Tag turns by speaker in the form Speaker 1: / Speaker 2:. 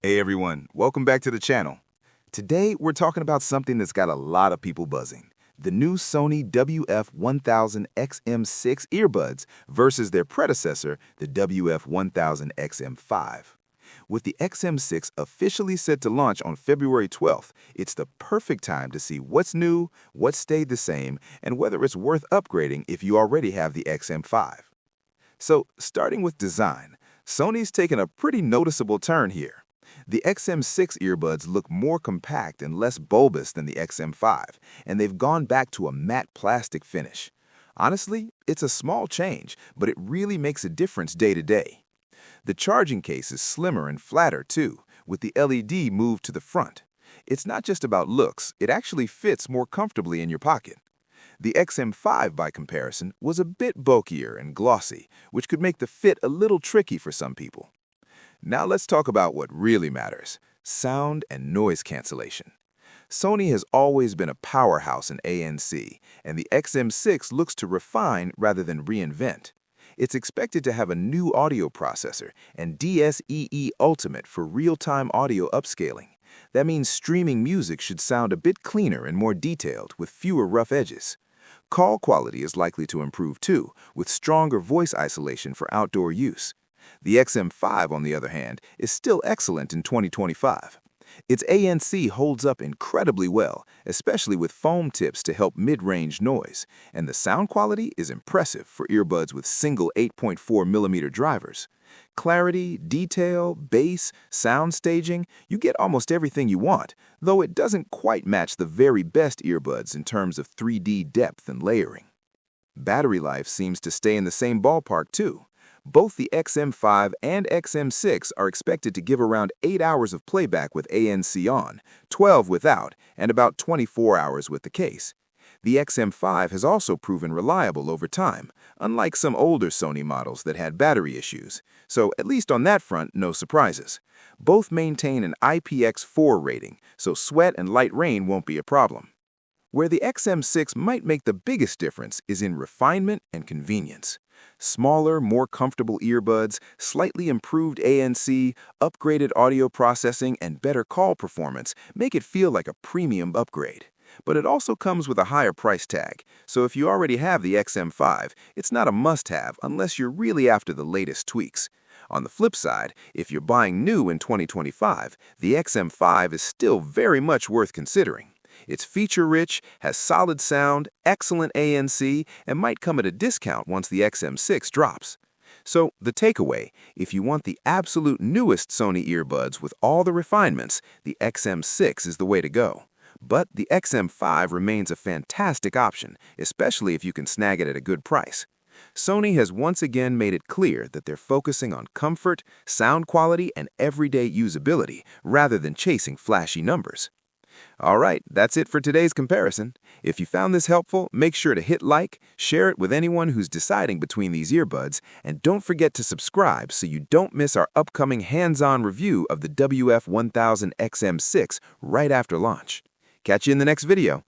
Speaker 1: Hey everyone, welcome back to the channel. Today we're talking about something that's got a lot of people buzzing. The new Sony WF-1000 XM6 earbuds versus their predecessor, the WF-1000 XM5. With the XM6 officially set to launch on February 12th, it's the perfect time to see what's new, what stayed the same, and whether it's worth upgrading if you already have the XM5. So, starting with design, Sony's taken a pretty noticeable turn here. The XM6 earbuds look more compact and less bulbous than the XM5, and they've gone back to a matte plastic finish. Honestly, it's a small change, but it really makes a difference day to day. The charging case is slimmer and flatter too, with the LED moved to the front. It's not just about looks, it actually fits more comfortably in your pocket. The XM5, by comparison, was a bit bulkier and glossy, which could make the fit a little tricky for some people. Now let's talk about what really matters: sound and noise cancellation. Sony has always been a powerhouse in ANC, and the XM6 looks to refine rather than reinvent. It's expected to have a new audio processor and DSEE Ultimate for real-time audio upscaling. That means streaming music should sound a bit cleaner and more detailed, with fewer rough edges. Call quality is likely to improve too, with stronger voice isolation for outdoor use. The XM5, on the other hand, is still excellent in 2025. Its ANC holds up incredibly well, especially with foam tips to help mid-range noise, and the sound quality is impressive for earbuds with single 8.4mm drivers. Clarity, detail, bass, sound staging, you get almost everything you want, though it doesn't quite match the very best earbuds in terms of 3D depth and layering. Battery life seems to stay in the same ballpark too. Both the XM5 and XM6 are expected to give around 8 hours of playback with ANC on, 12 without, and about 24 hours with the case. The XM5 has also proven reliable over time, unlike some older Sony models that had battery issues. So at least on that front, no surprises. Both maintain an IPX4 rating, so sweat and light rain won't be a problem. Where the XM6 might make the biggest difference is in refinement and convenience. Smaller, more comfortable earbuds, slightly improved ANC, upgraded audio processing, and better call performance make it feel like a premium upgrade. But it also comes with a higher price tag, so if you already have the XM5, it's not a must-have unless you're really after the latest tweaks. On the flip side, if you're buying new in 2025, the XM5 is still very much worth considering. It's feature-rich, has solid sound, excellent ANC, and might come at a discount once the XM6 drops. So, the takeaway: if you want the absolute newest Sony earbuds with all the refinements, the XM6 is the way to go. But the XM5 remains a fantastic option, especially if you can snag it at a good price. Sony has once again made it clear that they're focusing on comfort, sound quality, and everyday usability, rather than chasing flashy numbers. Alright, that's it for today's comparison. If you found this helpful, make sure to hit like, share it with anyone who's deciding between these earbuds, and don't forget to subscribe so you don't miss our upcoming hands-on review of the WF-1000 XM6 right after launch. Catch you in the next video.